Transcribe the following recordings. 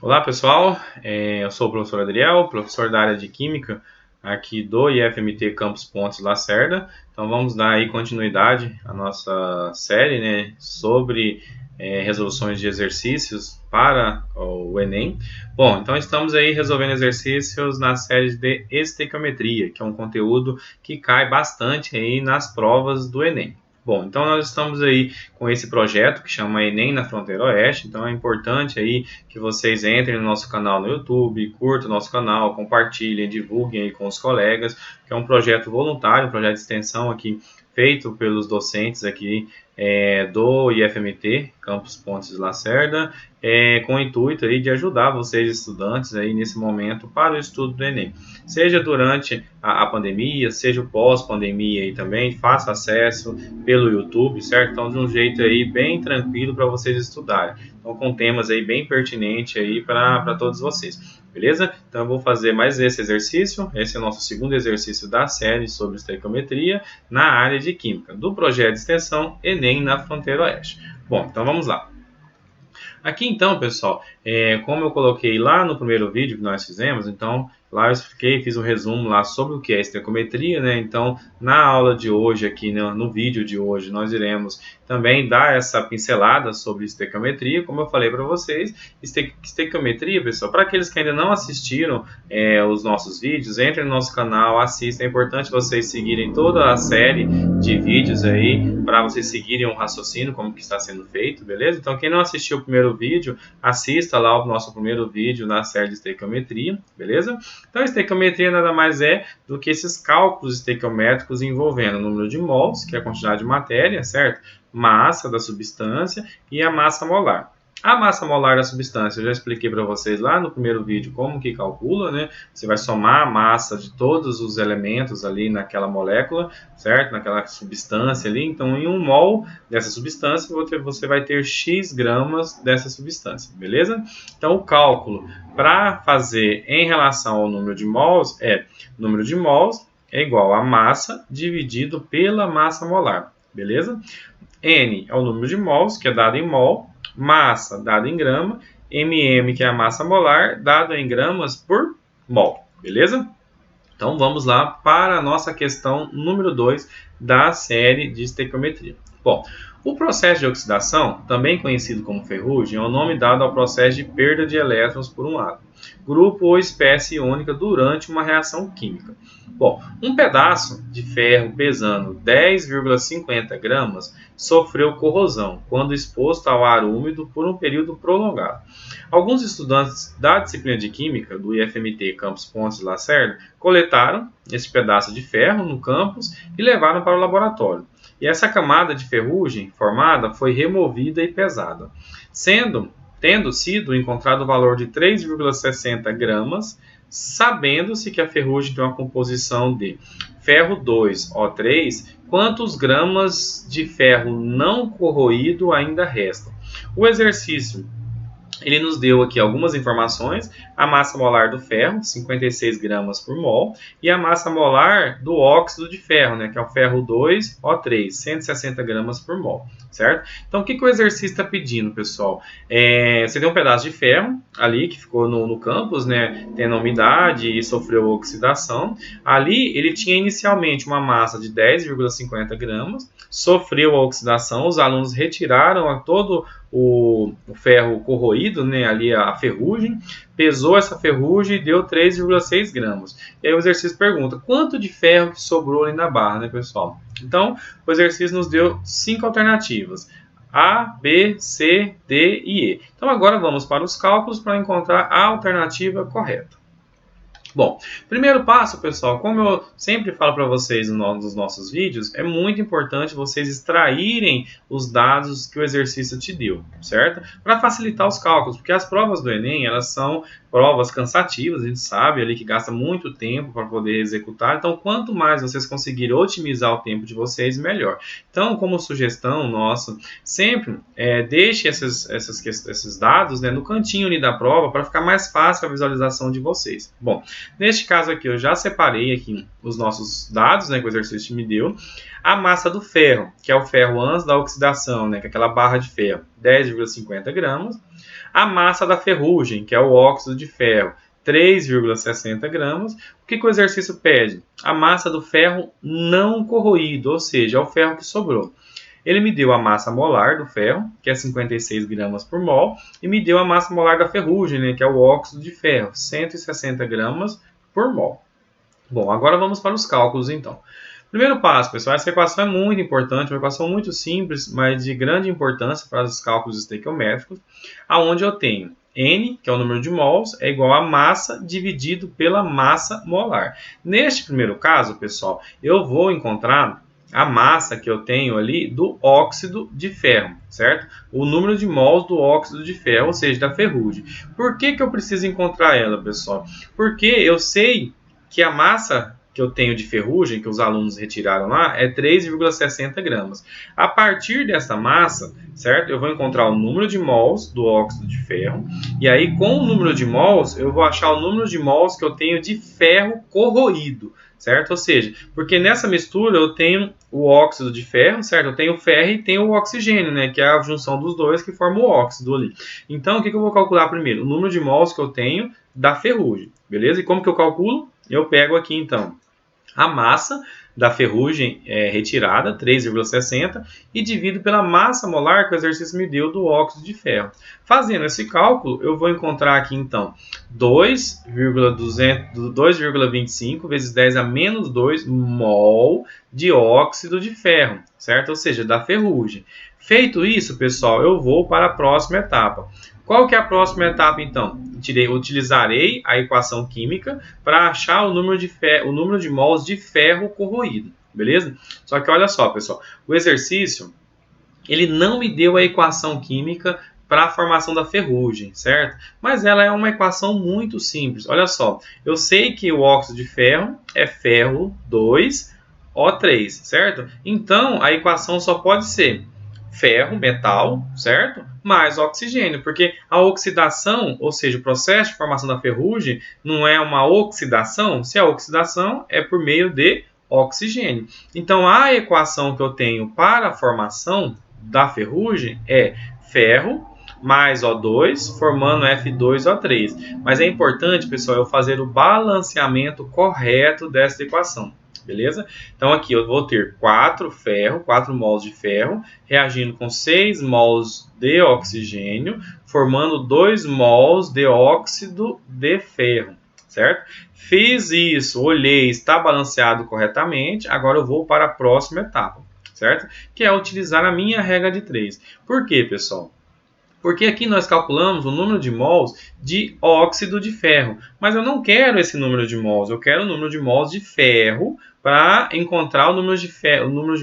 Olá pessoal, eu sou o professor Adriel, professor da área de Química aqui do IFMT Campus Pontes Lacerda. Então vamos dar aí continuidade à nossa série, né, sobre resoluções de exercícios para o Enem. Bom, então estamos aí resolvendo exercícios na série de estequiometria, que é um conteúdo que cai bastante aí nas provas do Enem. Bom, então nós estamos aí com esse projeto que chama Enem na Fronteira Oeste, então é importante aí que vocês entrem no nosso canal no YouTube, curtam o nosso canal, compartilhem, divulguem aí com os colegas, que é um projeto voluntário, um projeto de extensão aqui feito pelos docentes aqui do IFMT, Campus Pontes Lacerda, com o intuito aí de ajudar vocês estudantes aí nesse momento para o estudo do Enem. Seja durante a pandemia, seja pós-pandemia aí também, faça acesso pelo YouTube, certo? Então de um jeito aí bem tranquilo para vocês estudarem. Então com temas aí bem pertinentes aí para todos vocês. Beleza? Então eu vou fazer mais esse exercício. Esse é o nosso segundo exercício da série sobre estequiometria na área de Química, do projeto de extensão Enem na Fronteira Oeste. Bom, então vamos lá. Aqui então, pessoal, como eu coloquei lá no primeiro vídeo que nós fizemos, então lá eu expliquei, fiz um resumo lá sobre o que é estequiometria, né? Então, na aula de hoje, aqui no vídeo de hoje, nós iremos também dar essa pincelada sobre estequiometria, como eu falei para vocês. Estequiometria, pessoal, para aqueles que ainda não assistiram os nossos vídeos, entrem no nosso canal, assistam. É importante vocês seguirem toda a série de vídeos aí, para vocês seguirem o raciocínio, como que está sendo feito, beleza? Então, quem não assistiu o primeiro vídeo, assista lá o nosso primeiro vídeo na série de estequiometria, beleza? Então, a estequiometria nada mais é do que esses cálculos estequiométricos envolvendo o número de mols, que é a quantidade de matéria, certo? Massa da substância e a massa molar. A massa molar da substância, eu já expliquei para vocês lá no primeiro vídeo como que calcula, né? Você vai somar a massa de todos os elementos ali naquela molécula, certo? Naquela substância ali. Então, em 1 mol dessa substância, você vai ter X gramas dessa substância, beleza? Então, o cálculo para fazer em relação ao número de mols número de mols é igual a massa dividido pela massa molar, beleza? N é o número de mols, que é dado em mol, massa dado em grama, mm, que é a massa molar, dado em gramas por mol, beleza? Então vamos lá para a nossa questão número 2 da série de estequiometria. Bom, o processo de oxidação, também conhecido como ferrugem, é o nome dado ao processo de perda de elétrons por um átomo, grupo ou espécie iônica durante uma reação química. Bom, um pedaço de ferro pesando 10,50 gramas sofreu corrosão quando exposto ao ar úmido por um período prolongado. Alguns estudantes da disciplina de Química do IFMT Campus Pontes Lacerda coletaram esse pedaço de ferro no campus e levaram para o laboratório. E essa camada de ferrugem formada foi removida e pesada, tendo sido encontrado o valor de 3,60 gramas, sabendo-se que a ferrugem tem uma composição de ferro 2O3, quantos gramas de ferro não corroído ainda restam. O exercício ele nos deu aqui algumas informações: a massa molar do ferro, 56 gramas por mol, e a massa molar do óxido de ferro, né, que é o ferro 2O3, 160 gramas por mol, certo? Então, o que o exercício está pedindo, pessoal? Você tem um pedaço de ferro ali que ficou no campus, né, tendo umidade e sofreu oxidação. Ali, ele tinha inicialmente uma massa de 10,50 gramas, sofreu a oxidação, os alunos retiraram todo o ferro corroído, né, ali a ferrugem, pesou essa ferrugem e deu 3,6 gramas. E aí o exercício pergunta, quanto de ferro que sobrou ali na barra, né, pessoal? Então, o exercício nos deu 5 alternativas: A, B, C, D e E. Então, agora vamos para os cálculos para encontrar a alternativa correta. Bom, primeiro passo, pessoal, como eu sempre falo para vocês nos nossos vídeos, é muito importante vocês extraírem os dados que o exercício te deu, certo? Para facilitar os cálculos, porque as provas do Enem, elas são provas cansativas, a gente sabe ali que gasta muito tempo para poder executar, então quanto mais vocês conseguirem otimizar o tempo de vocês, melhor. Então, como sugestão nossa, sempre deixe esses dados, né, no cantinho ali da prova para ficar mais fácil a visualização de vocês. Bom, neste caso aqui, eu já separei aqui os nossos dados, né, que o exercício me deu. A massa do ferro, que é o ferro antes da oxidação, né, que é aquela barra de ferro, 10,50 gramas. A massa da ferrugem, que é o óxido de ferro, 3,60 gramas. O que o exercício pede? A massa do ferro não corroído, ou seja, é o ferro que sobrou. Ele me deu a massa molar do ferro, que é 56 gramas por mol, e me deu a massa molar da ferrugem, né, que é o óxido de ferro, 160 gramas por mol. Bom, agora vamos para os cálculos, então. Primeiro passo, pessoal, essa equação é muito importante, uma equação muito simples, mas de grande importância para os cálculos estequiométricos, aonde eu tenho N, que é o número de mols, é igual a massa dividido pela massa molar. Neste primeiro caso, pessoal, eu vou encontrar a massa que eu tenho ali do óxido de ferro, certo? O número de mols do óxido de ferro, ou seja, da ferrugem. Por que eu preciso encontrar ela, pessoal? Porque eu sei que a massa que eu tenho de ferrugem, que os alunos retiraram lá, é 3,60 gramas. A partir dessa massa, certo? Eu vou encontrar o número de mols do óxido de ferro, e aí com o número de mols, eu vou achar o número de mols que eu tenho de ferro corroído, certo? Ou seja, porque nessa mistura eu tenho o óxido de ferro, certo? Eu tenho o ferro e tenho o oxigênio, né? Que é a junção dos dois que forma o óxido ali. Então, o que eu vou calcular primeiro? O número de mols que eu tenho da ferrugem, beleza? E como que eu calculo? Eu pego aqui, então, a massa da ferrugem retirada, 3,60, e divido pela massa molar que o exercício me deu do óxido de ferro. Fazendo esse cálculo, eu vou encontrar aqui, então, 2,25 vezes 10 a menos 2 mol de óxido de ferro, certo? Ou seja, da ferrugem. Feito isso, pessoal, eu vou para a próxima etapa. Qual que é a próxima etapa, então? Utilizarei a equação química para achar o número de mols de ferro corroído, beleza? Só que olha só, pessoal, o exercício, ele não me deu a equação química para a formação da ferrugem, certo? Mas ela é uma equação muito simples. Olha só, eu sei que o óxido de ferro é ferro 2O3, certo? Então, a equação só pode ser ferro, metal, certo? Mais oxigênio, porque a oxidação, ou seja, o processo de formação da ferrugem, não é uma oxidação, se a oxidação é por meio de oxigênio. Então, a equação que eu tenho para a formação da ferrugem é ferro mais O2, formando F2O3. Mas é importante, pessoal, eu fazer o balanceamento correto dessa equação. Beleza? Então aqui eu vou ter 4 mols de ferro, reagindo com 6 mols de oxigênio, formando 2 mols de óxido de ferro, certo? Fiz isso, olhei, está balanceado corretamente, agora eu vou para a próxima etapa, certo? Que é utilizar a minha regra de 3. Por quê, pessoal? Porque aqui nós calculamos o número de mols de óxido de ferro. Mas eu não quero esse número de mols, eu quero o número de mols de ferro para encontrar o número de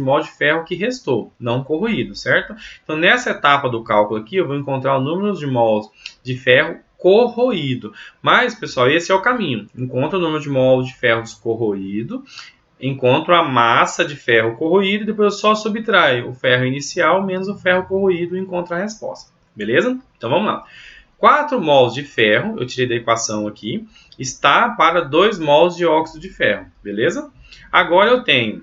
mols de ferro que restou, não corroído, certo? Então, nessa etapa do cálculo aqui, eu vou encontrar o número de mols de ferro corroído. Mas, pessoal, esse é o caminho. Encontro o número de mols de ferros corroído, encontro a massa de ferro corroído e depois eu só subtraio o ferro inicial menos o ferro corroído e encontro a resposta. Beleza? Então vamos lá. 4 mols de ferro, eu tirei da equação aqui, está para 2 mols de óxido de ferro. Beleza? Agora eu tenho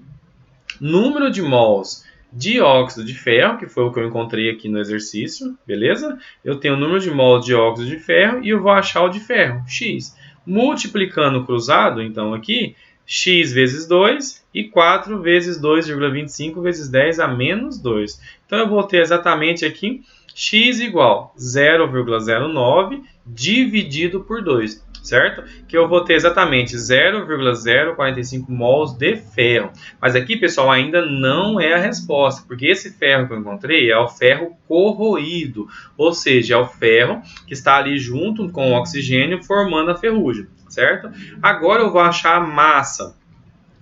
número de mols de óxido de ferro, que foi o que eu encontrei aqui no exercício. Beleza? Eu tenho o número de mols de óxido de ferro e eu vou achar o de ferro, X. Multiplicando cruzado, então aqui, X vezes 2 e 4 vezes 2,25 vezes 10 a menos 2. Então eu vou ter exatamente aqui X igual 0,09 dividido por 2, certo? Que eu vou ter exatamente 0,045 mols de ferro. Mas aqui, pessoal, ainda não é a resposta, porque esse ferro que eu encontrei é o ferro corroído, ou seja, é o ferro que está ali junto com o oxigênio formando a ferrugem, certo? Agora eu vou achar a massa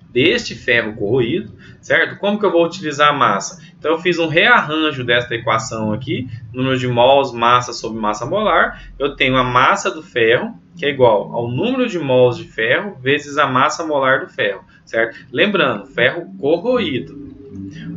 deste ferro corroído, certo? Como que eu vou utilizar a massa? Então eu fiz um rearranjo desta equação aqui, número de mols, massa sobre massa molar. Eu tenho a massa do ferro, que é igual ao número de mols de ferro vezes a massa molar do ferro, certo? Lembrando, ferro corroído.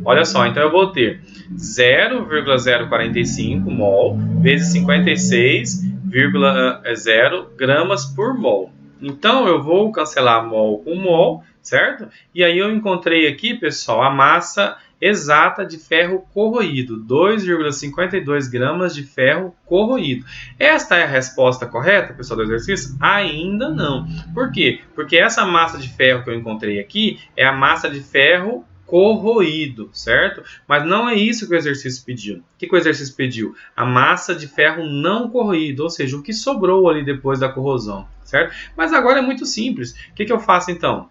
Olha só, então eu vou ter 0,045 mol vezes 56,0 gramas por mol. Então eu vou cancelar mol com mol, certo? E aí eu encontrei aqui, pessoal, a massa exata de ferro corroído, 2,52 gramas de ferro corroído. Esta é a resposta correta, pessoal, do exercício? Ainda não. Por quê? Porque essa massa de ferro que eu encontrei aqui é a massa de ferro corroído, certo? Mas não é isso que o exercício pediu. O que o exercício pediu? A massa de ferro não corroído, ou seja, o que sobrou ali depois da corrosão, certo? Mas agora é muito simples. O que eu faço então?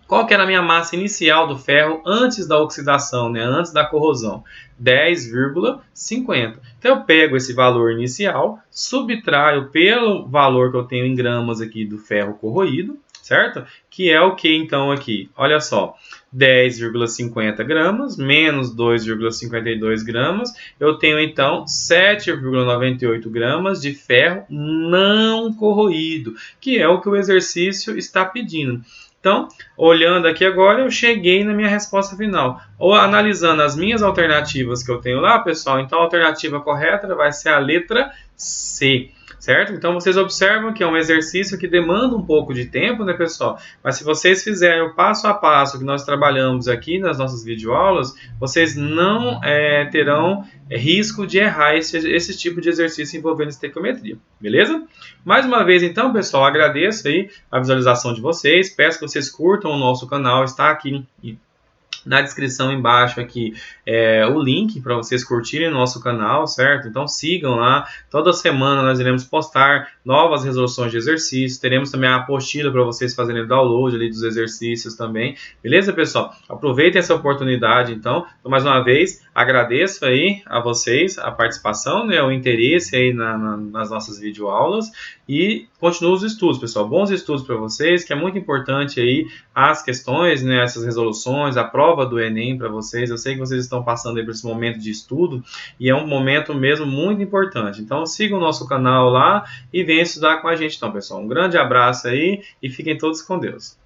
Qual que era a minha massa inicial do ferro antes da oxidação, né? Antes da corrosão? 10,50. Então eu pego esse valor inicial, subtraio pelo valor que eu tenho em gramas aqui do ferro corroído, certo? Que é o que então aqui? Olha só, 10,50 gramas menos 2,52 gramas, eu tenho então 7,98 gramas de ferro não corroído, que é o que o exercício está pedindo. Então, olhando aqui agora, eu cheguei na minha resposta final. Ou analisando as minhas alternativas que eu tenho lá, pessoal, então a alternativa correta vai ser a letra C, certo? Então, vocês observam que é um exercício que demanda um pouco de tempo, né, pessoal? Mas se vocês fizerem o passo a passo que nós trabalhamos aqui nas nossas videoaulas, vocês não terão risco de errar esse tipo de exercício envolvendo estequiometria, beleza? Mais uma vez, então, pessoal, agradeço aí a visualização de vocês, peço que vocês curtam o nosso canal, está aqui na descrição embaixo aqui o link para vocês curtirem o nosso canal, certo? Então sigam lá, toda semana nós iremos postar novas resoluções de exercícios, teremos também a apostila para vocês fazerem download ali dos exercícios também, beleza, pessoal? Aproveitem essa oportunidade, então mais uma vez, agradeço aí a vocês a participação, né, o interesse aí nas nossas videoaulas e continuem os estudos, pessoal, bons estudos para vocês, que é muito importante aí as questões, né, essas resoluções, a prova do Enem para vocês. Eu sei que vocês estão passando aí por esse momento de estudo e é um momento mesmo muito importante. Então sigam o nosso canal lá e venham estudar com a gente então, pessoal. Um grande abraço aí e fiquem todos com Deus.